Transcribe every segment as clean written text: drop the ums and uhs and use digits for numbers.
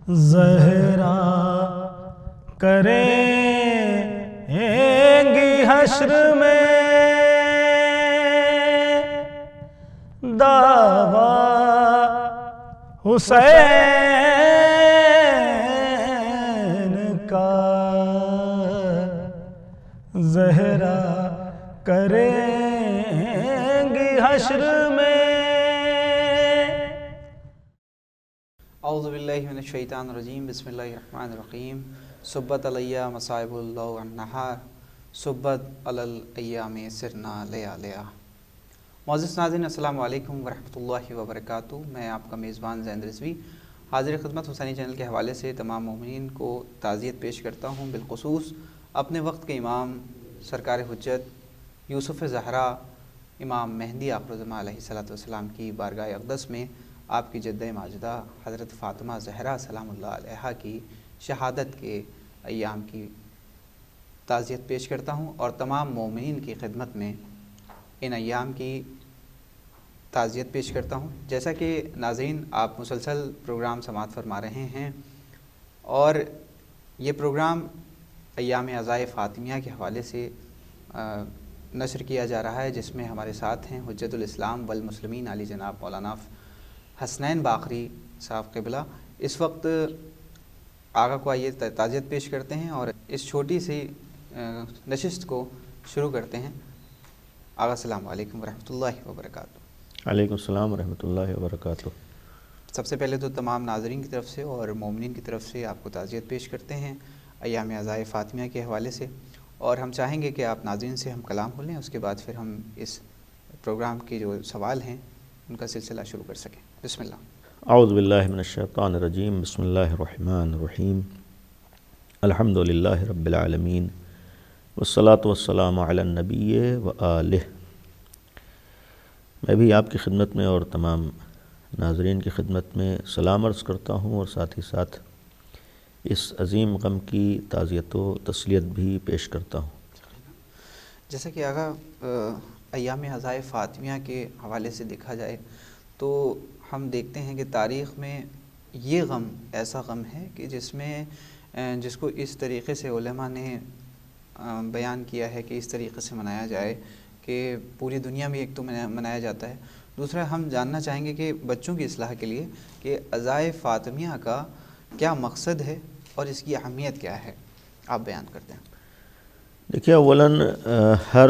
زہرا کریں گی حشر میں دعویٰ حسین کا، زہرا کریں گی حشر میں۔ اعوذ باللہ من الشیطان الرجیم، بسم اللہ الرحمن الرحیم۔ صبت علیہ مصائب اللہ النہار، صبت علی الایام سرنا لیا لیا۔ معزز ناظرین، السلام علیکم ورحمۃ اللہ وبرکاتہ۔ میں آپ کا میزبان زین رضوی حاضر خدمت حسینی چینل کے حوالے سے تمام مومنین کو تعزیت پیش کرتا ہوں، بالخصوص اپنے وقت کے امام سرکار حجت یوسف زہرا امام مہدی آخر الزماں علیہ السلام کی بارگاہ اقدس میں آپ کی جدہ ماجدہ حضرت فاطمہ زہرا سلام اللہ علیہا کی شہادت کے ایام کی تعزیت پیش کرتا ہوں اور تمام مومنین کی خدمت میں ان ایام کی تعزیت پیش کرتا ہوں۔ جیسا کہ ناظرین آپ مسلسل پروگرام سماعت فرما رہے ہیں اور یہ پروگرام ایام عزائے فاطمیہ کے حوالے سے نشر کیا جا رہا ہے، جس میں ہمارے ساتھ ہیں حجت الاسلام والمسلمین علی جناب مولانا حسنین باقری صاحب قبلہ۔ اس وقت آقا کو آئیے تعزیت پیش کرتے ہیں اور اس چھوٹی سی نشست کو شروع کرتے ہیں۔ آقا السلام علیکم ورحمۃ اللہ وبرکاتہ۔ علیکم السلام ورحمۃ اللہ وبرکاتہ۔ سب سے پہلے تو تمام ناظرین کی طرف سے اور مومنین کی طرف سے آپ کو تعزیت پیش کرتے ہیں ایام عزائے فاطمیہ کے حوالے سے، اور ہم چاہیں گے کہ آپ ناظرین سے ہم کلام ہو لیں، اس کے بعد پھر ہم اس پروگرام کے جو سوال ہیں ان کا سلسلہ شروع کر سکیں۔ بسم اللہ۔ اعوذ باللہ من الشیطان الرجیم، بسم اللہ الرحمن الرحیم۔ الحمد للہ رب العالمین والصلاة والسلام علی النبی وآلہ۔ میں بھی آپ کی خدمت میں اور تمام ناظرین کی خدمت میں سلام عرض کرتا ہوں اور ساتھ ہی ساتھ اس عظیم غم کی تعزیت و تسلیت بھی پیش کرتا ہوں۔ جیسا کہ آقا ایام عزائے فاطمیہ کے حوالے سے دیکھا جائے تو ہم دیکھتے ہیں کہ تاریخ میں یہ غم ایسا غم ہے کہ جس کو اس طریقے سے علماء نے بیان کیا ہے کہ اس طریقے سے منایا جائے کہ پوری دنیا میں ایک تو منایا جاتا ہے، دوسرا ہم جاننا چاہیں گے کہ بچوں کی اصلاح کے لیے کہ عزائے فاطمیہ کا کیا مقصد ہے اور اس کی اہمیت کیا ہے، آپ بیان کرتے ہیں۔ دیکھیے، اولاً ہر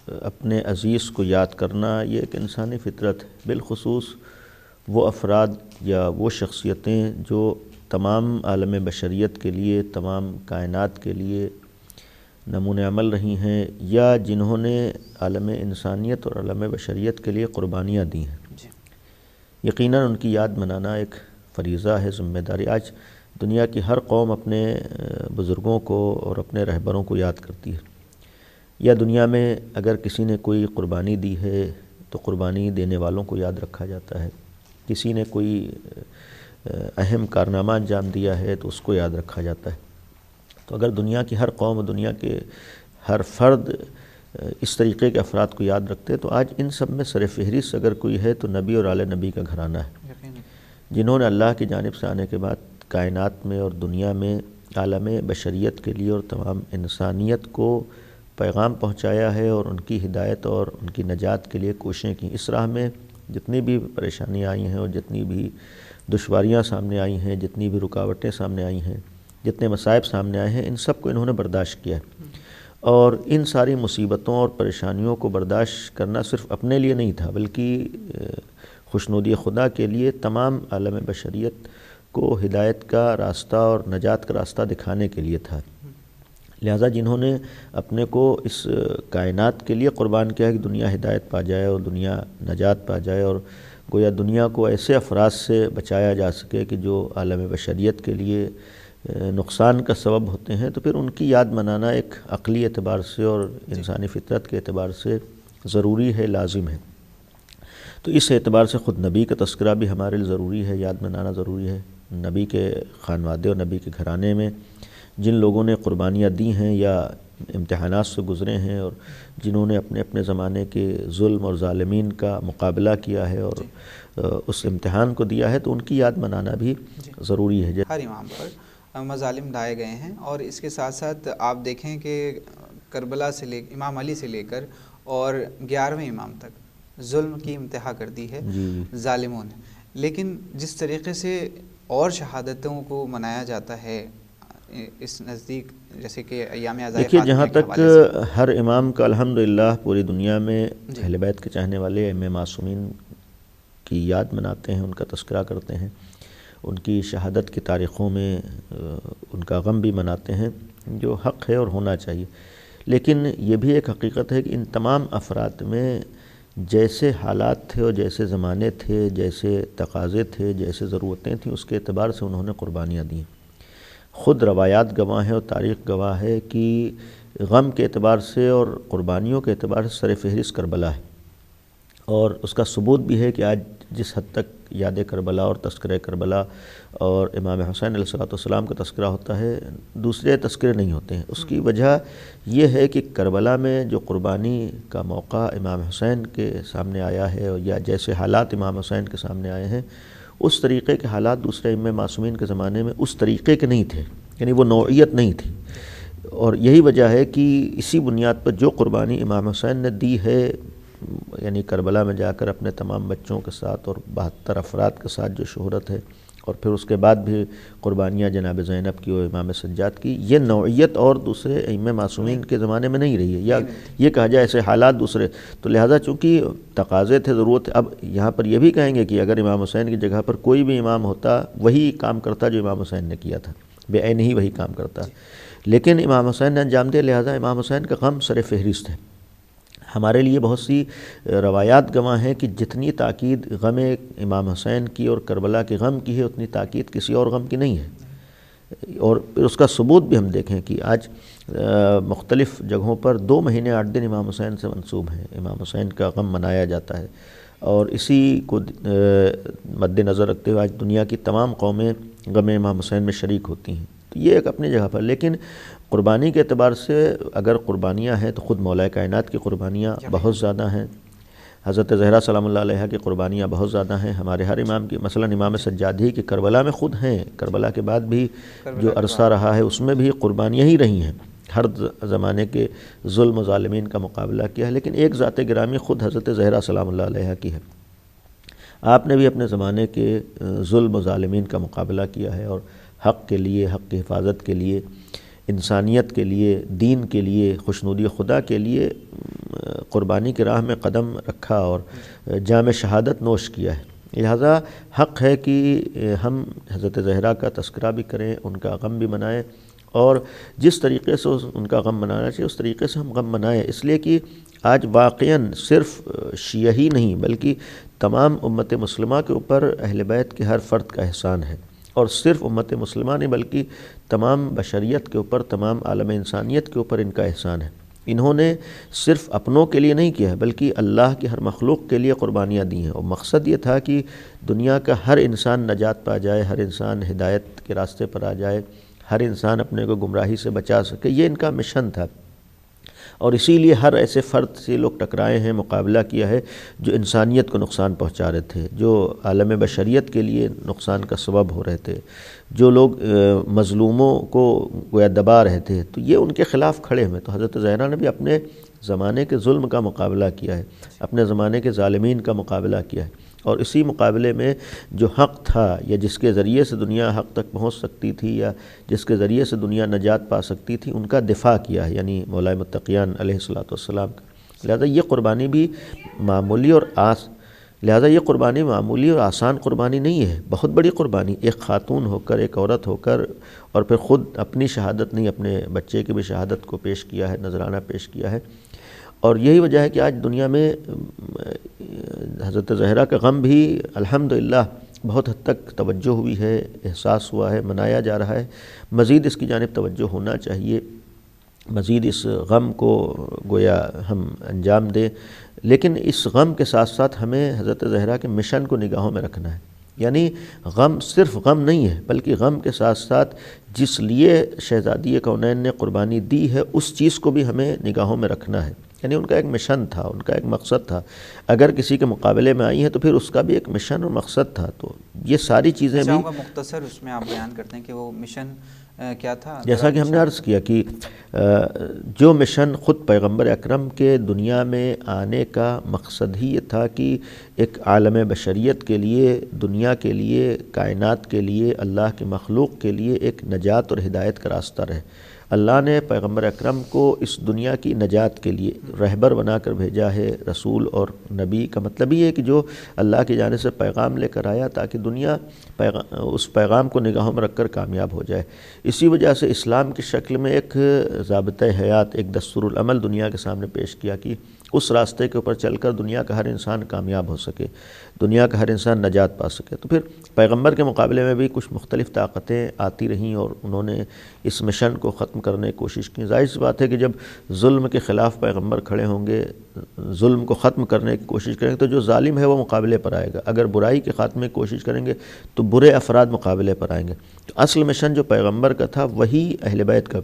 اپنے عزیز کو یاد کرنا یہ ایک انسانی فطرت ہے، بالخصوص وہ افراد یا وہ شخصیتیں جو تمام عالم بشریت کے لیے، تمام کائنات کے لیے نمونِ عمل رہی ہیں یا جنہوں نے عالم انسانیت اور عالم بشریت کے لیے قربانیاں دی ہیں۔ یقیناً ان کی یاد منانا ایک فریضہ ہے، ذمہ داری۔ آج دنیا کی ہر قوم اپنے بزرگوں کو اور اپنے رہبروں کو یاد کرتی ہے، یا دنیا میں اگر کسی نے کوئی قربانی دی ہے تو قربانی دینے والوں کو یاد رکھا جاتا ہے، کسی نے کوئی اہم کارنامہ انجام دیا ہے تو اس کو یاد رکھا جاتا ہے۔ تو اگر دنیا کی ہر قوم، دنیا کے ہر فرد اس طریقے کے افراد کو یاد رکھتے تو آج ان سب میں سر فہرست اگر کوئی ہے تو نبی اور آل نبی کا گھرانہ ہے، جنہوں نے اللہ کی جانب سے آنے کے بعد کائنات میں اور دنیا میں عالم بشریت کے لیے اور تمام انسانیت کو پیغام پہنچایا ہے اور ان کی ہدایت اور ان کی نجات کے لیے کوششیں کی۔ اس راہ میں جتنی بھی پریشانیاں آئی ہیں اور جتنی بھی دشواریاں سامنے آئی ہیں، جتنی بھی رکاوٹیں سامنے آئی ہیں، جتنے مصائب سامنے آئے ہیں، ان سب کو انہوں نے برداشت کیا ہے، اور ان ساری مصیبتوں اور پریشانیوں کو برداشت کرنا صرف اپنے لیے نہیں تھا بلکہ خوشنودی خدا کے لیے تمام عالم بشریت کو ہدایت کا راستہ اور نجات کا راستہ دکھانے کے لیے تھا۔ لہٰذا جنہوں نے اپنے کو اس کائنات کے لیے قربان کیا کہ دنیا ہدایت پا جائے اور دنیا نجات پا جائے اور گویا دنیا کو ایسے افراد سے بچایا جا سکے کہ جو عالم بشریت کے لیے نقصان کا سبب ہوتے ہیں، تو پھر ان کی یاد منانا ایک عقلی اعتبار سے اور انسانی فطرت کے اعتبار سے ضروری ہے، لازم ہے۔ تو اس اعتبار سے خود نبی کا تذکرہ بھی ہمارے لیے ضروری ہے، یاد منانا ضروری ہے۔ نبی کے خانوادے اور نبی کے گھرانے میں جن لوگوں نے قربانیاں دی ہیں یا امتحانات سے گزرے ہیں اور جنہوں نے اپنے اپنے زمانے کے ظلم اور ظالمین کا مقابلہ کیا ہے اور اس امتحان کو دیا ہے، تو ان کی یاد منانا بھی ضروری ہے۔ ہر امام پر مظالم ڈھائے گئے ہیں، اور اس کے ساتھ ساتھ آپ دیکھیں کہ کربلا سے امام علی سے لے کر اور 11ویں امام تک ظلم کی انتہا کر دی ہے ظالموں نے، لیکن جس طریقے سے اور شہادتوں کو منایا جاتا ہے اس نزدیک، جیسے کہ ایام عزائے دیکھیے، فاطمہ جہاں کے تک حوالے سے، ہر امام کا الحمدللہ پوری دنیا میں اہل بیت کے چاہنے والے ائمہ معصومین کی یاد مناتے ہیں، ان کا تذکرہ کرتے ہیں، ان کی شہادت کی تاریخوں میں ان کا غم بھی مناتے ہیں، جو حق ہے اور ہونا چاہیے۔ لیکن یہ بھی ایک حقیقت ہے کہ ان تمام افراد میں جیسے حالات تھے اور جیسے زمانے تھے، جیسے تقاضے تھے، جیسے ضرورتیں تھیں، اس کے اعتبار سے انہوں نے قربانیاں دیں۔ خود روایات گواہ ہیں اور تاریخ گواہ ہے کہ غم کے اعتبار سے اور قربانیوں کے اعتبار سے سر فہرست کربلا ہے، اور اس کا ثبوت بھی ہے کہ آج جس حد تک یاد کربلا اور تذکرہ کربلا اور امام حسین علیہ السلام کا تذکرہ ہوتا ہے، دوسرے تذکرے نہیں ہوتے ہیں۔ اس کی وجہ یہ ہے کہ کربلا میں جو قربانی کا موقع امام حسین کے سامنے آیا ہے، یا جیسے حالات امام حسین کے سامنے آئے ہیں، اس طریقے کے حالات دوسرے ائمہ معصومین کے زمانے میں اس طریقے کے نہیں تھے، یعنی وہ نوعیت نہیں تھی۔ اور یہی وجہ ہے کہ اسی بنیاد پر جو قربانی امام حسین نے دی ہے، یعنی کربلا میں جا کر اپنے تمام بچوں کے ساتھ اور 72 افراد کے ساتھ جو شہرت ہے، اور پھر اس کے بعد بھی قربانیاں جناب زینب کی اور امام سجاد کی، یہ نوعیت اور دوسرے ائمہ معصومین کے زمانے میں نہیں رہی ہے، یا یہ کہا جائے ایسے حالات دوسرے، تو لہٰذا چونکہ تقاضے تھے، ضرورت، اب یہاں پر یہ بھی کہیں گے کہ اگر امام حسین کی جگہ پر کوئی بھی امام ہوتا، وہی کام کرتا جو امام حسین نے کیا تھا، بے عین ہی وہی کام کرتا، لیکن امام حسین نے انجام دیا، لہٰذا امام حسین کا غم سر فہرست ہے۔ ہمارے لیے بہت سی روایات گواہ ہیں کہ جتنی تاکید غم امام حسین کی اور کربلا کے غم کی ہے، اتنی تاکید کسی اور غم کی نہیں ہے۔ اور پھر اس کا ثبوت بھی ہم دیکھیں کہ آج مختلف جگہوں پر 2 مہینے 8 دن امام حسین سے منسوب ہیں، امام حسین کا غم منایا جاتا ہے، اور اسی کو مد نظر رکھتے ہوئے آج دنیا کی تمام قومیں غم امام حسین میں شریک ہوتی ہیں۔ تو یہ ایک اپنی جگہ پر، لیکن قربانی کے اعتبار سے اگر قربانیاں ہیں تو خود مولا کائنات کی قربانیاں بہت زیادہ ہیں، حضرت زہرا سلام اللہ علیہ کی قربانیاں بہت زیادہ ہیں، ہمارے ہر امام کی، مثلا امام سجادی کی کربلا میں خود ہیں، کربلا کے بعد بھی جو عرصہ رہا ہے اس میں بھی قربانیاں ہی رہی ہیں، ہر زمانے کے ظلم و ظالمین کا مقابلہ کیا ہے، لیکن ایک ذات گرامی خود حضرت زہرا سلام اللہ علیہ کی ہے۔ آپ نے بھی اپنے زمانے کے ظلم و ظالمین کا مقابلہ کیا ہے، اور حق کے لیے، حق کی حفاظت کے لیے، انسانیت کے لیے، دین کے لیے، خوشنودی خدا کے لیے قربانی کی راہ میں قدم رکھا اور جام شہادت نوش کیا ہے۔ لہذا حق ہے کہ ہم حضرت زہرا کا تذکرہ بھی کریں، ان کا غم بھی منائیں، اور جس طریقے سے ان کا غم منانا چاہیے اس طریقے سے ہم غم منائیں، اس لیے کہ آج واقعاً صرف شیعہ ہی نہیں بلکہ تمام امت مسلمہ کے اوپر اہل بیت کے ہر فرد کا احسان ہے، اور صرف امت مسلمہ نہیں بلکہ تمام بشریت کے اوپر، تمام عالم انسانیت کے اوپر ان کا احسان ہے۔ انہوں نے صرف اپنوں کے لیے نہیں کیا ہے بلکہ اللہ کی ہر مخلوق کے لیے قربانیاں دی ہیں، اور مقصد یہ تھا کہ دنیا کا ہر انسان نجات پا جائے، ہر انسان ہدایت کے راستے پر آ جائے، ہر انسان اپنے کو گمراہی سے بچا سکے، یہ ان کا مشن تھا۔ اور اسی لیے ہر ایسے فرد سے لوگ ٹکرائے ہیں، مقابلہ کیا ہے جو انسانیت کو نقصان پہنچا رہے تھے، جو عالم بشریت کے لیے نقصان کا سبب ہو رہے تھے، جو لوگ مظلوموں کو گویا دبا رہے تھے، تو یہ ان کے خلاف کھڑے ہوئے۔ تو حضرت زہرا نے بھی اپنے زمانے کے ظلم کا مقابلہ کیا ہے، اپنے زمانے کے ظالمین کا مقابلہ کیا ہے، اور اسی مقابلے میں جو حق تھا یا جس کے ذریعے سے دنیا حق تک پہنچ سکتی تھی یا جس کے ذریعے سے دنیا نجات پا سکتی تھی، ان کا دفاع کیا ہے، یعنی مولا متقیان علیہ السلام کا۔ لہذا یہ قربانی بھی معمولی اور آسان قربانی نہیں ہے، بہت بڑی قربانی، ایک خاتون ہو کر، ایک عورت ہو کر، اور پھر خود اپنی شہادت نہیں، اپنے بچے کی بھی شہادت کو پیش کیا ہے، نذرانہ پیش کیا ہے۔ اور یہی وجہ ہے کہ آج دنیا میں حضرت زہرا کا غم بھی الحمدللہ بہت حد تک توجہ ہوئی ہے، احساس ہوا ہے، منایا جا رہا ہے، مزید اس کی جانب توجہ ہونا چاہیے، مزید اس غم کو گویا ہم انجام دیں، لیکن اس غم کے ساتھ ساتھ ہمیں حضرت زہرا کے مشن کو نگاہوں میں رکھنا ہے یعنی غم صرف غم نہیں ہے، بلکہ غم کے ساتھ ساتھ جس لیے شہزادی کونین نے قربانی دی ہے اس چیز کو بھی ہمیں نگاہوں میں رکھنا ہے. یعنی ان کا ایک مشن تھا، ان کا ایک مقصد تھا. اگر کسی کے مقابلے میں آئی ہیں تو پھر اس کا بھی ایک مشن اور مقصد تھا. تو یہ ساری چیزیں بھی مختصر اس میں آپ بیان کرتے ہیں کہ وہ مشن کیا تھا. جیسا کہ ہم نے عرض کیا کہ جو مشن خود پیغمبر اکرم کے دنیا میں آنے کا مقصد ہی یہ تھا کہ ایک عالم بشریت کے لیے، دنیا کے لیے، کائنات کے لیے، اللہ کی مخلوق کے لیے ایک نجات اور ہدایت کا راستہ رہے. اللہ نے پیغمبر اکرم کو اس دنیا کی نجات کے لیے رہبر بنا کر بھیجا ہے. رسول اور نبی کا مطلب یہ ہے کہ جو اللہ کی جانب سے پیغام لے کر آیا تاکہ دنیا اس پیغام کو نگاہوں میں رکھ کر کامیاب ہو جائے. اسی وجہ سے اسلام کی شکل میں ایک ضابطۂ حیات، ایک دستور العمل دنیا کے سامنے پیش کیا کہ اس راستے کے اوپر چل کر دنیا کا ہر انسان کامیاب ہو سکے، دنیا کا ہر انسان نجات پا سکے. تو پھر پیغمبر کے مقابلے میں بھی کچھ مختلف طاقتیں آتی رہیں اور انہوں نے اس مشن کو ختم کرنے کی کوشش کی. ظاہر سی بات ہے کہ جب ظلم کے خلاف پیغمبر کھڑے ہوں گے، ظلم کو ختم کرنے کی کوشش کریں گے تو جو ظالم ہے وہ مقابلے پر آئے گا. اگر برائی کے خاتمے کی کوشش کریں گے تو برے افراد مقابلے پر آئیں گے. تو اصل مشن جو پیغمبر کا تھا وہی اہل بیت کا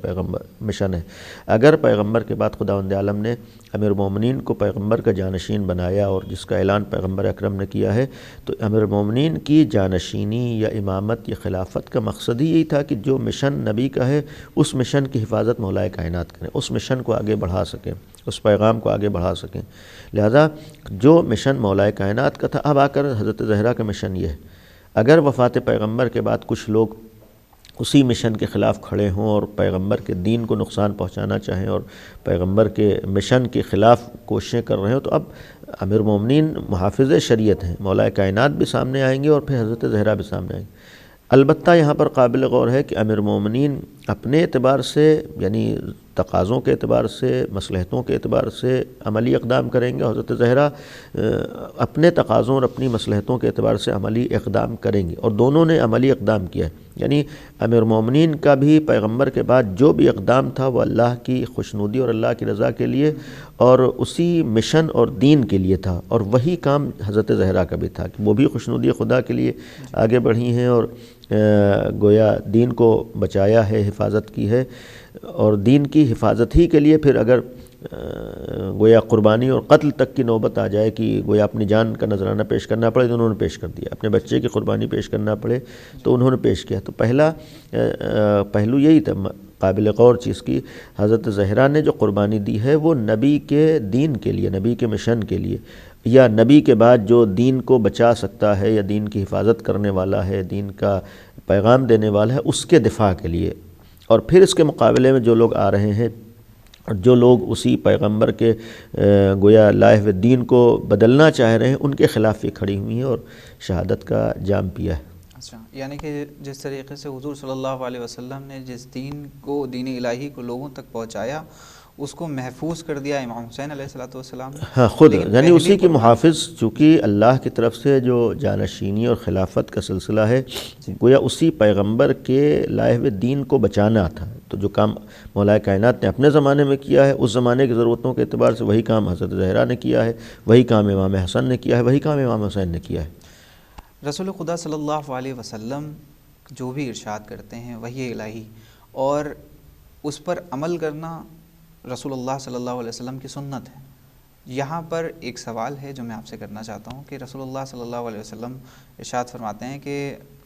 مشن ہے. اگر پیغمبر کے بعد خداوند عالم نے امیر المومنین کو پیغمبر کا جانشین بنایا اور جس کا اعلان پیغمبر اکرم نے کیا ہے، تو امیر المومنین کی جانشینی یا امامت یا خلافت کا مقصد ہی یہی تھا کہ جو مشن نبی کا ہے اس مشن کی حفاظت مولا کائنات کریں، اس مشن کو آگے بڑھا سکیں، اس پیغام کو آگے بڑھا سکیں. لہذا جو مشن مولا کائنات کا تھا، اب آ کر حضرت زہرا کا مشن یہ ہے. اگر وفات پیغمبر کے بعد کچھ لوگ اسی مشن کے خلاف کھڑے ہوں اور پیغمبر کے دین کو نقصان پہنچانا چاہیں اور پیغمبر کے مشن کے خلاف کوششیں کر رہے ہوں، تو اب امیر المومنین محافظ شریعت ہیں، مولا کائنات بھی سامنے آئیں گے اور پھر حضرت زہرا بھی سامنے آئیں گے. البتہ یہاں پر قابل غور ہے کہ امیر المومنین اپنے اعتبار سے، یعنی تقاضوں کے اعتبار سے، مصلحتوں کے اعتبار سے عملی اقدام کریں گے. حضرت زہرا اپنے تقاضوں اور اپنی مصلحتوں کے اعتبار سے عملی اقدام کریں گے، اور دونوں نے عملی اقدام کیا ہے. یعنی امیر المومنین کا بھی پیغمبر کے بعد جو بھی اقدام تھا وہ اللہ کی خوشنودی اور اللہ کی رضا کے لیے اور اسی مشن اور دین کے لیے تھا. اور وہی کام حضرت زہرا کا بھی تھا کہ وہ بھی خوشنودی خدا کے لیے آگے بڑھی ہیں اور گویا دین کو بچایا ہے، حفاظت کی ہے. اور دین کی حفاظت ہی کے لیے پھر اگر گویا قربانی اور قتل تک کی نوبت آ جائے کہ گویا اپنی جان کا نذرانہ پیش کرنا پڑے تو انہوں نے پیش کر دیا، اپنے بچے کی قربانی پیش کرنا پڑے تو انہوں نے پیش کیا. تو پہلا پہلو یہی تھا قابل غور چیز کی، حضرت زہرا نے جو قربانی دی ہے وہ نبی کے دین کے لیے، نبی کے مشن کے لیے، یا نبی کے بعد جو دین کو بچا سکتا ہے یا دین کی حفاظت کرنے والا ہے، دین کا پیغام دینے والا ہے، اس کے دفاع کے لیے. اور پھر اس کے مقابلے میں جو لوگ آ رہے ہیں اور جو لوگ اسی پیغمبر کے گویا لائے ہوئے دین کو بدلنا چاہ رہے ہیں، ان کے خلاف یہ کھڑی ہوئی ہیں اور شہادت کا جام پیا ہے. اچھا، یعنی کہ جس طریقے سے حضور صلی اللہ علیہ وسلم نے جس دین کو، دین الہی کو لوگوں تک پہنچایا، اس کو محفوظ کر دیا امام حسین علیہ السلام نے. ہاں، خود یعنی اسی کی محافظ، چونکہ اللہ کی طرف سے جو جانشینی اور خلافت کا سلسلہ ہے گویا اسی پیغمبر کے لائے ہوئے دین کو بچانا تھا. تو جو کام مولا کائنات نے اپنے زمانے میں کیا ہے، اس زمانے کی ضرورتوں کے اعتبار سے وہی کام حضرت زہرا نے کیا ہے، وہی کام امام حسن نے کیا ہے، وہی کام امام حسین نے کیا ہے. رسول خدا صلی اللہ علیہ وسلم جو بھی ارشاد کرتے ہیں وحی الہی، اور اس پر عمل کرنا رسول اللہ صلی اللہ علیہ وسلم کی سنت ہے. یہاں پر ایک سوال ہے جو میں آپ سے کرنا چاہتا ہوں کہ رسول اللہ صلی اللہ علیہ وسلم ارشاد فرماتے ہیں کہ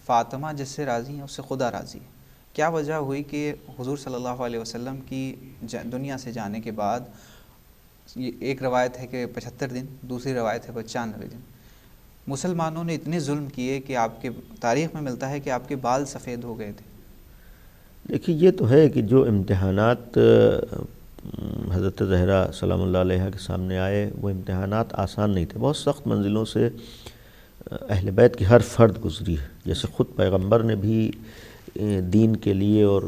فاطمہ جس سے راضی ہیں اس سے خدا راضی ہے. کیا وجہ ہوئی کہ حضور صلی اللہ علیہ وسلم کی دنیا سے جانے کے بعد، ایک روایت ہے کہ 75 دن، دوسری روایت ہے 95 دن، مسلمانوں نے اتنے ظلم کیے کہ آپ کے تاریخ میں ملتا ہے کہ آپ کے بال سفید ہو گئے تھے؟ دیکھیے، یہ تو ہے کہ جو امتحانات حضرت زہرا سلام اللہ علیہ کے سامنے آئے وہ امتحانات آسان نہیں تھے، بہت سخت منزلوں سے اہل بیت کی ہر فرد گزری ہے. جیسے خود پیغمبر نے بھی دین کے لیے اور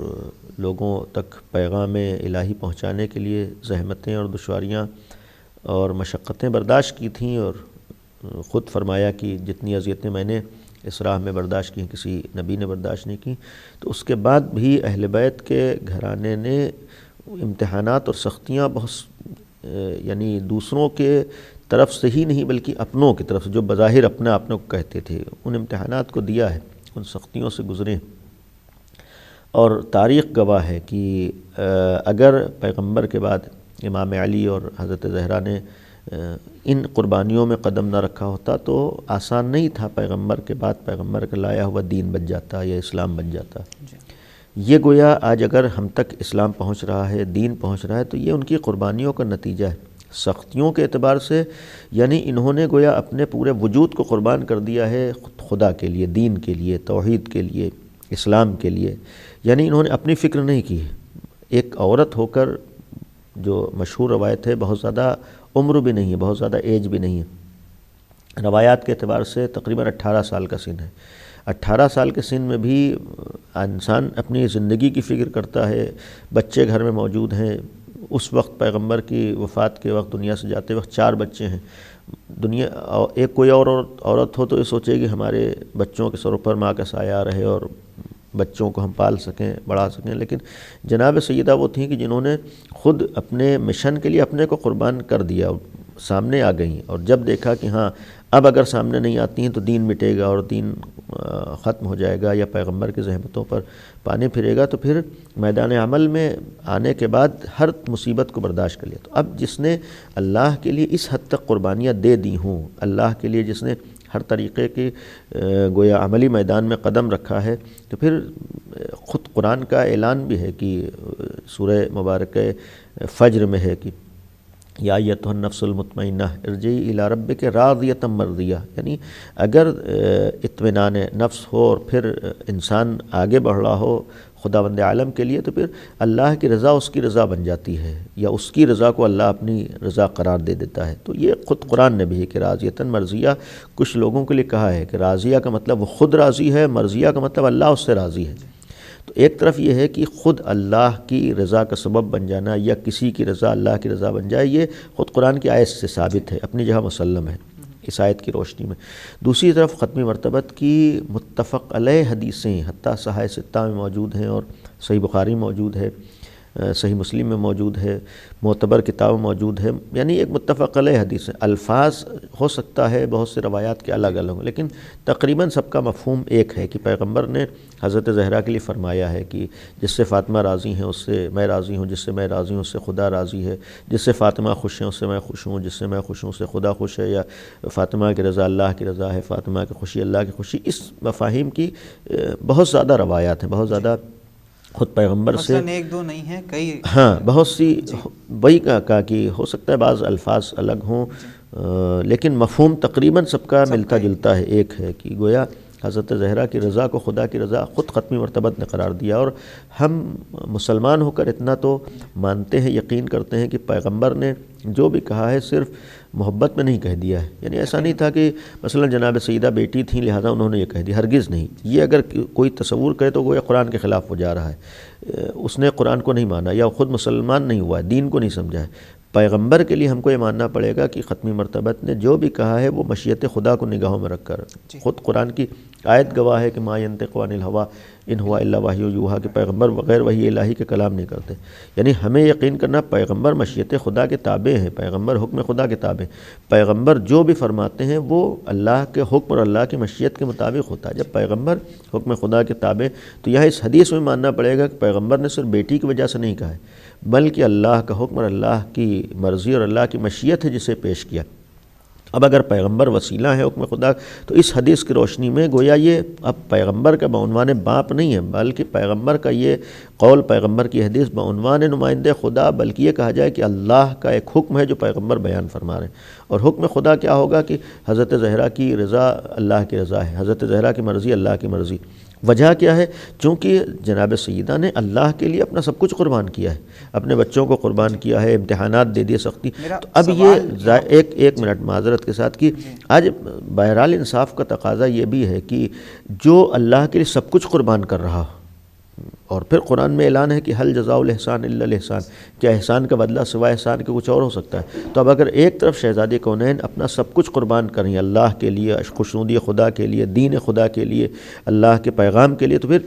لوگوں تک پیغام الہی پہنچانے کے لیے زحمتیں اور دشواریاں اور مشقتیں برداشت کی تھیں، اور خود فرمایا کہ جتنی اذیتیں میں نے اس راہ میں برداشت کی کسی نبی نے برداشت نہیں کی. تو اس کے بعد بھی اہل بیت کے گھرانے نے امتحانات اور سختیاں بہت یعنی دوسروں کے طرف سے ہی نہیں بلکہ اپنوں کی طرف سے، جو بظاہر اپنا اپنے کو کہتے تھے، ان امتحانات کو دیا ہے، ان سختیوں سے گزرے. اور تاریخ گواہ ہے کہ اگر پیغمبر کے بعد امام علی اور حضرت زہرا نے ان قربانیوں میں قدم نہ رکھا ہوتا تو آسان نہیں تھا، پیغمبر کے بعد پیغمبر کا لایا ہوا دین بن جاتا یا اسلام بن جاتا. یہ گویا آج اگر ہم تک اسلام پہنچ رہا ہے، دین پہنچ رہا ہے، تو یہ ان کی قربانیوں کا نتیجہ ہے. سختیوں کے اعتبار سے یعنی انہوں نے گویا اپنے پورے وجود کو قربان کر دیا ہے خدا کے لیے، دین کے لیے، توحید کے لیے، اسلام کے لیے. یعنی انہوں نے اپنی فکر نہیں کی. ایک عورت ہو کر، جو مشہور روایت ہے، بہت زیادہ عمر بھی نہیں ہے، بہت زیادہ ایج بھی نہیں ہے، روایات کے اعتبار سے تقریباً 18 سال کا سن ہے. 18 سال کے سن میں بھی انسان اپنی زندگی کی فکر کرتا ہے. بچے گھر میں موجود ہیں. اس وقت پیغمبر کی وفات کے وقت، دنیا سے جاتے وقت 4 بچے ہیں. ایک کوئی اور عورت ہو تو یہ سوچے کہ ہمارے بچوں کے سر پر ماں کا سایہ رہے اور بچوں کو ہم پال سکیں، بڑھا سکیں. لیکن جناب سیدہ وہ تھیں کہ جنہوں نے خود اپنے مشن کے لیے اپنے کو قربان کر دیا، سامنے آ گئیں. اور جب دیکھا کہ ہاں اب اگر سامنے نہیں آتی ہیں تو دین مٹے گا اور دین ختم ہو جائے گا یا پیغمبر کی زحمتوں پر پانی پھرے گا، تو پھر میدان عمل میں آنے کے بعد ہر مصیبت کو برداشت کر لیا. تو اب جس نے اللہ کے لیے اس حد تک قربانیاں دے دی ہوں، اللہ کے لیے جس نے ہر طریقے کی گویا عملی میدان میں قدم رکھا ہے، تو پھر خود قرآن کا اعلان بھی ہے کہ سورہ مبارکہ فجر میں ہے کہ یا ایتھا النفس المطمئنہ ارجعی الی ربک راضیۃ مرضیہ. یعنی اگر اطمینان نفس ہو اور پھر انسان آگے بڑھ رہا ہو خداوند عالم کے لیے، تو پھر اللہ کی رضا اس کی رضا بن جاتی ہے، یا اس کی رضا کو اللہ اپنی رضا قرار دے دیتا ہے. تو یہ خود قرآن نے بھی ہے کہ راضیۃ مرضیہ. کچھ لوگوں کے لیے کہا ہے کہ راضیہ کا مطلب وہ خود راضی ہے، مرضیہ کا مطلب اللہ اس سے راضی ہے. تو ایک طرف یہ ہے کہ خود اللہ کی رضا کا سبب بن جانا یا کسی کی رضا اللہ کی رضا بن جائے، یہ خود قرآن کی آیت سے ثابت ہے، اپنی جگہ مسلم ہے اس آیت کی روشنی میں. دوسری طرف ختم مرتبت کی متفق علیہ حدیثیں حتیٰ صحیح ستہ میں موجود ہیں، اور صحیح بخاری میں موجود ہے، صحیح مسلم میں موجود ہے، معتبر کتاب میں موجود ہے. یعنی ایک متفق علیہ حدیث ہے. الفاظ ہو سکتا ہے بہت سے روایات کے الگ الگ ہوں، لیکن تقریباً سب کا مفہوم ایک ہے کہ پیغمبر نے حضرت زہرا کے لیے فرمایا ہے کہ جس سے فاطمہ راضی ہیں اس سے میں راضی ہوں، جس سے میں راضی ہوں اس سے خدا راضی ہے، جس سے فاطمہ خوش ہیں اس سے میں خوش ہوں، جس سے میں خوش ہوں اس سے خدا خوش ہے، یا فاطمہ کی رضا اللہ کی رضا ہے، فاطمہ کی خوشی اللہ کی خوشی. اس مفاہیم کی بہت زیادہ روایات ہیں، بہت زیادہ خود پیغمبر سے، مثلاً ایک دو نہیں ہیں، کئی، ہاں بہت سی. وہی کہا کہ ہو سکتا ہے بعض الفاظ الگ ہوں، لیکن مفہوم تقریباً سب کا ملتا جلتا ہے، ایک ہے کہ گویا حضرت زہرا کی رضا کو خدا کی رضا خود ختمی مرتبت نے قرار دیا. اور ہم مسلمان ہو کر اتنا تو مانتے ہیں، یقین کرتے ہیں کہ پیغمبر نے جو بھی کہا ہے صرف محبت میں نہیں کہہ دیا ہے. یعنی ایسا نہیں تھا کہ مثلا جناب سیدہ بیٹی تھیں لہذا انہوں نے یہ کہہ دیا، ہرگز نہیں. یہ اگر کوئی تصور کرے تو وہ قرآن کے خلاف ہو جا رہا ہے، اس نے قرآن کو نہیں مانا یا خود مسلمان نہیں ہوا ہے، دین کو نہیں سمجھا ہے. پیغمبر کے لیے ہم کو یہ ماننا پڑے گا کہ ختمی مرتبت نے جو بھی کہا ہے وہ مشیت خدا کو نگاہوں میں رکھ کر. خود قرآن کی آیت گواہ ہے کہ ما ینطق عن الہویٰ ان ہوا الا وحی یوحیٰ، کہ پیغمبر بغیر وحی الہی کے کلام نہیں کرتے. یعنی ہمیں یقین کرنا پیغمبر مشیت خدا کے تابع ہیں، پیغمبر حکم خدا کے تابع ہیں. پیغمبر جو بھی فرماتے ہیں وہ اللہ کے حکم اور اللہ کی مشیت کے مطابق ہوتا ہے. جب پیغمبر حکم خدا کے تابع، تو یہاں اس حدیث میں ماننا پڑے گا کہ پیغمبر نے صرف بیٹی کی وجہ سے نہیں کہا ہے، بلکہ اللہ کا حکم اور اللہ کی مرضی اور اللہ کی مشیت ہے جسے پیش کیا. اب اگر پیغمبر وسیلہ ہے حکم خدا، تو اس حدیث کی روشنی میں گویا یہ اب پیغمبر کا بعنوان باپ نہیں ہے، بلکہ پیغمبر کا یہ قول، پیغمبر کی حدیث بعنوان نمائندہ خدا، بلکہ یہ کہا جائے کہ اللہ کا ایک حکم ہے جو پیغمبر بیان فرما رہے ہیں. اور حکم خدا کیا ہوگا کہ حضرت زہرا کی رضا اللہ کی رضا ہے، حضرت زہرا کی مرضی اللہ کی مرضی. وجہ کیا ہے؟ چونکہ جناب سیدہ نے اللہ کے لیے اپنا سب کچھ قربان کیا ہے، اپنے بچوں کو قربان کیا ہے، امتحانات دے دیے سختی. تو اب یہ ایک منٹ معذرت کے ساتھ کہ آج بہرحال انصاف کا تقاضا یہ بھی ہے کہ جو اللہ کے لیے سب کچھ قربان کر رہا ہو، اور پھر قرآن میں اعلان ہے کہ حل جزاء الاحسان الا الاحسان، کیا احسان کا بدلہ سوائے احسان کے کچھ اور ہو سکتا ہے؟ تو اب اگر ایک طرف شہزادی کونین اپنا سب کچھ قربان کریں اللہ کے لیے، خوشنودی خدا کے لیے، دین خدا کے لیے، اللہ کے پیغام کے لیے، تو پھر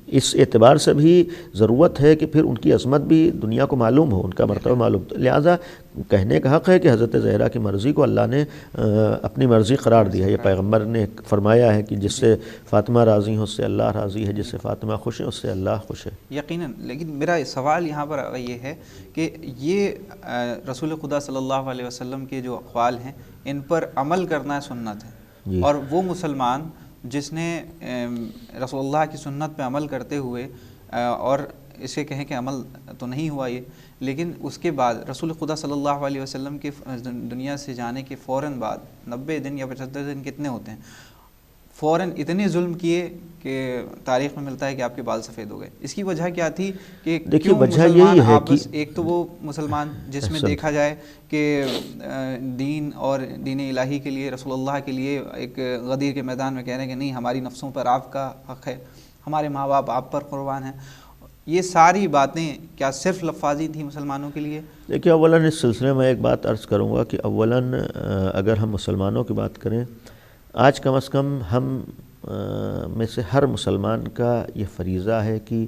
اس اعتبار سے بھی ضرورت ہے کہ پھر ان کی عظمت بھی دنیا کو معلوم ہو، ان کا مرتبہ معلوم. لہٰذا کہنے کا حق ہے کہ حضرت زہرا کی مرضی کو اللہ نے اپنی مرضی قرار دیا ہے. یہ پیغمبر نے فرمایا ہے کہ جس سے فاطمہ راضی ہو اس سے اللہ راضی ہے، جس سے فاطمہ خوش ہے اس سے اللہ خوش ہے. یقیناً. لیکن میرا سوال یہاں پر یہ ہے کہ یہ رسول خدا صلی اللہ علیہ وسلم کے جو اقوال ہیں ان پر عمل کرنا سنت ہے، اور وہ مسلمان جس نے رسول اللہ کی سنت پہ عمل کرتے ہوئے اور اسے کہیں کہ عمل تو نہیں ہوا یہ، لیکن اس کے بعد رسول خدا صلی اللہ علیہ وسلم کے دنیا سے جانے کے فوراً بعد 90 دن یا 75 دن کتنے ہوتے ہیں، فوراً اتنے ظلم کیے کہ تاریخ میں ملتا ہے کہ آپ کے بال سفید ہو گئے. اس کی وجہ کیا تھی کہ دیکھیے وجہ یہی ہے کہ ایک تو وہ مسلمان جس میں دیکھا جائے کہ دین اور دین الہی کے لیے، رسول اللہ کے لیے ایک غدیر کے میدان میں کہہ رہے ہیں کہ نہیں ہماری نفسوں پر آپ کا حق ہے، ہمارے ماں باپ آپ پر قربان ہیں. یہ ساری باتیں کیا صرف لفاظی تھیں مسلمانوں کے لیے؟ دیکھیے اولاً اس سلسلے میں ایک بات عرض کروں گا کہ اولاً اگر ہم مسلمانوں کی بات کریں، آج کم از کم ہم میں سے ہر مسلمان کا یہ فریضہ ہے کہ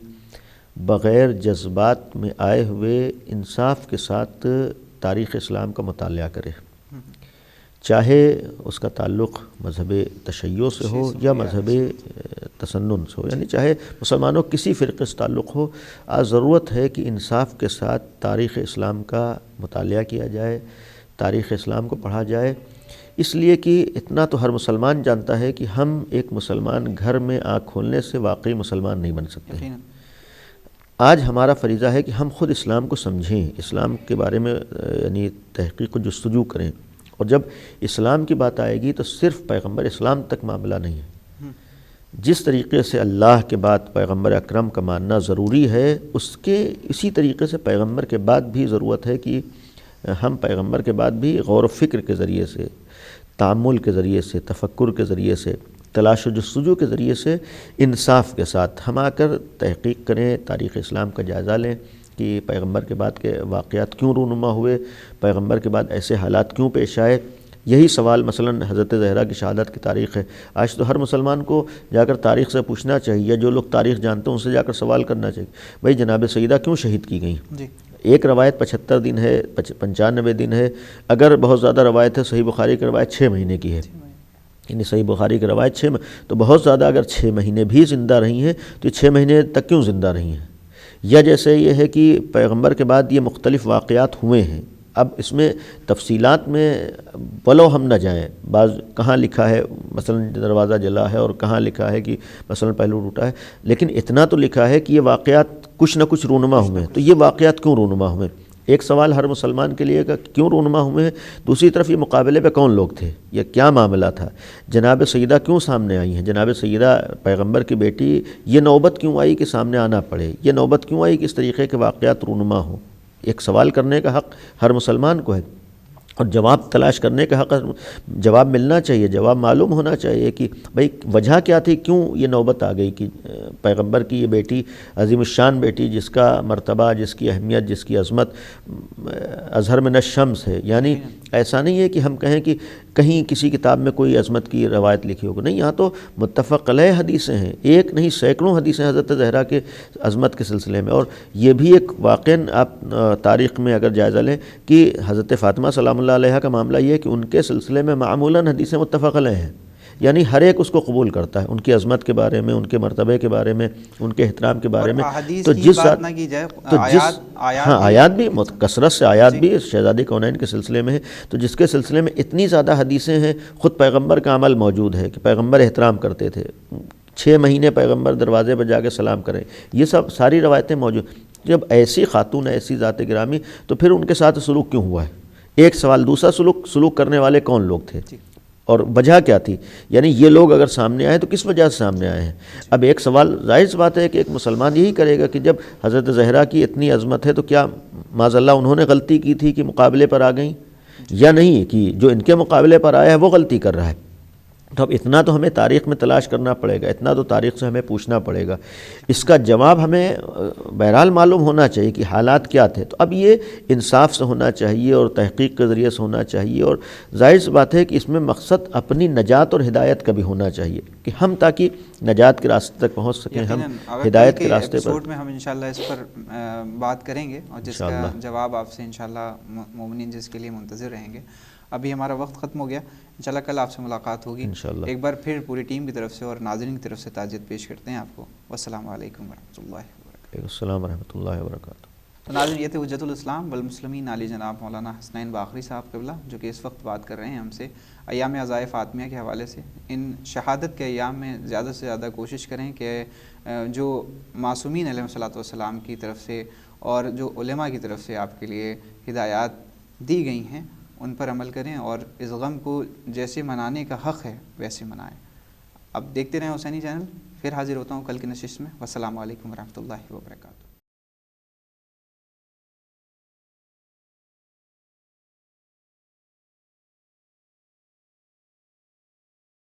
بغیر جذبات میں آئے ہوئے انصاف کے ساتھ تاریخ اسلام کا مطالعہ کرے، چاہے اس کا تعلق مذہب تشیع سے ہو یا مذہب تسنن سے ہو، یعنی چاہے مسلمانوں کسی فرقے سے تعلق ہو. آج ضرورت ہے کہ انصاف کے ساتھ تاریخ اسلام کا مطالعہ کیا جائے، تاریخ اسلام کو پڑھا جائے. اس لیے کہ اتنا تو ہر مسلمان جانتا ہے کہ ہم ایک مسلمان گھر میں آنکھ کھولنے سے واقعی مسلمان نہیں بن سکتے. آج ہمارا فریضہ ہے کہ ہم خود اسلام کو سمجھیں، اسلام کے بارے میں یعنی تحقیق و جستجو کریں. اور جب اسلام کی بات آئے گی تو صرف پیغمبر اسلام تک معاملہ نہیں ہے. جس طریقے سے اللہ کے بعد پیغمبر اکرم کا ماننا ضروری ہے، اسی طریقے سے پیغمبر کے بعد بھی ضرورت ہے کہ ہم پیغمبر کے بعد بھی غور و فکر کے ذریعے سے، تأمل کے ذریعے سے، تفکر کے ذریعے سے، تلاش و جستجو کے ذریعے سے انصاف کے ساتھ ہم آ کر تحقیق کریں، تاریخ اسلام کا جائزہ لیں کہ پیغمبر کے بعد کے واقعات کیوں رونما ہوئے، پیغمبر کے بعد ایسے حالات کیوں پیش آئے. یہی سوال مثلا حضرت زہرا کی شہادت کی تاریخ ہے. آج تو ہر مسلمان کو جا کر تاریخ سے پوچھنا چاہیے، یا جو لوگ تاریخ جانتے ہیں ان سے جا کر سوال کرنا چاہیے، بھائی جناب سیدہ کیوں شہید کی گئیں؟ ایک روایت 75 دن ہے، 95 دن ہے، اگر بہت زیادہ روایت ہے، صحیح بخاری کی روایت 6 مہینے کی ہے، یعنی صحیح بخاری کی روایت 6 تو بہت زیادہ اگر 6 مہینے بھی زندہ رہی ہیں تو یہ 6 مہینے تک کیوں زندہ رہی ہیں؟ یا جیسے یہ ہے کہ پیغمبر کے بعد یہ مختلف واقعات ہوئے ہیں. اب اس میں تفصیلات میں ولو ہم نہ جائیں، بعض کہاں لکھا ہے مثلا دروازہ جلا ہے اور کہاں لکھا ہے کہ مثلا پہلو ٹوٹا ہے، لیکن اتنا تو لکھا ہے کہ یہ واقعات کچھ نہ کچھ رونما ہوئے ہیں. تو یہ واقعات کیوں رونما ہوئے؟ ایک سوال ہر مسلمان کے لیے کہ کیوں رونما ہوئے ہیں. دوسری طرف یہ مقابلے پہ کون لوگ تھے، یہ کیا معاملہ تھا، جناب سیدہ کیوں سامنے آئی ہیں، جناب سیدہ پیغمبر کی بیٹی، یہ نوبت کیوں آئی کہ سامنے آنا پڑے، یہ نوبت کیوں آئی کہ اس طریقے کے واقعات رونما ہوں. ایک سوال کرنے کا حق ہر مسلمان کو ہے، اور جواب تلاش کرنے کا حق، جواب ملنا چاہیے، جواب معلوم ہونا چاہیے کہ بھئی وجہ کیا تھی، کیوں یہ نوبت آ گئی کہ پیغمبر کی یہ بیٹی، عظیم الشان بیٹی، جس کا مرتبہ، جس کی اہمیت، جس کی عظمت اظہر من الشمس ہے. یعنی ایسا نہیں ہے کہ ہم کہیں کہ کہیں کسی کتاب میں کوئی عظمت کی روایت لکھی ہوگی، نہیں، یہاں تو متفق علیہ حدیثیں ہیں، ایک نہیں سینکڑوں حدیثیں حضرت زہرا کے عظمت کے سلسلے میں. اور یہ بھی ایک واقعاً آپ تاریخ میں اگر جائزہ لیں کہ حضرت فاطمہ سلام اللہ علیہ کا معاملہ یہ ہے کہ ان کے سلسلے میں معمولاً حدیثیں متفق علیہ ہیں، یعنی ہر ایک اس کو قبول کرتا ہے، ان کی عظمت کے بارے میں، ان کے مرتبے کے بارے میں، ان کے احترام کے بارے میں. تو جس آیات بھی کثرت سے آیات بھی شہزادی کونین کے سلسلے میں ہے، تو جس کے سلسلے میں اتنی زیادہ حدیثیں ہیں، خود پیغمبر کا عمل موجود ہے کہ پیغمبر احترام کرتے تھے، 6 مہینے پیغمبر دروازے پہ جا کے سلام کریں، یہ سب ساری روایتیں موجود. جب ایسی خاتون، ایسی ذات گرامی، تو پھر ان کے ساتھ سلوک کیوں ہوا ہے؟ ایک سوال. دوسرا سلوک کرنے والے کون لوگ تھے اور وجہ کیا تھی؟ یعنی یہ لوگ اگر سامنے آئے تو کس وجہ سے سامنے آئے ہیں؟ اب ایک سوال ظاہر سی بات ہے کہ ایک مسلمان یہی کرے گا کہ جب حضرت زہرا کی اتنی عظمت ہے تو کیا معاذ اللہ انہوں نے غلطی کی تھی کہ مقابلے پر آ گئیں، یا نہیں کہ جو ان کے مقابلے پر آیا ہے وہ غلطی کر رہا ہے؟ تو اب اتنا تو ہمیں تاریخ میں تلاش کرنا پڑے گا، اتنا تو تاریخ سے ہمیں پوچھنا پڑے گا، اس کا جواب ہمیں بہرحال معلوم ہونا چاہیے کہ حالات کیا تھے۔ تو اب یہ انصاف سے ہونا چاہیے اور تحقیق کے ذریعے سے ہونا چاہیے، اور ظاہر سی بات ہے کہ اس میں مقصد اپنی نجات اور ہدایت کا بھی ہونا چاہیے کہ ہم تاکہ نجات کے راستے تک پہنچ سکیں، ہم ہدایت کے راستے پر۔ میں ہم انشاءاللہ اس پر بات کریں گے اور جس کا جواب آپ سے انشاءاللہ مومنین جس کے لیے منتظر رہیں گے۔ ابھی ہمارا وقت ختم ہو گیا، انشاءاللہ کل آپ سے ملاقات ہوگی انشاءاللہ۔ ایک بار پھر پوری ٹیم کی طرف سے اور ناظرین کی طرف سے تعزیت پیش کرتے ہیں آپ کو۔ والسلام علیکم ورحمۃ اللہ وبرکاتہ۔ السلام ورحمۃ اللہ وبرکاتہ۔ تو ناظرین، یہ تھے حجت الاسلام والمسلمین علی جناب مولانا حسنین باقری صاحب قبلہ، جو کہ اس وقت بات کر رہے ہیں ہم سے ایام عزائے فاطمیہ کے حوالے سے۔ ان شہادت کے ایام میں زیادہ سے زیادہ کوشش کریں کہ جو معصومین علیہ الصلوۃ والسلام کی طرف سے اور جو علماء کی طرف سے آپ کے لیے ہدایات دی گئی ہیں ان پر عمل کریں، اور اس غم کو جیسے منانے کا حق ہے ویسے منائیں۔ اب دیکھتے رہیں حسینی چینل، پھر حاضر ہوتا ہوں کل کی نشست میں۔ والسلام علیکم ورحمۃ اللہ وبرکاتہ۔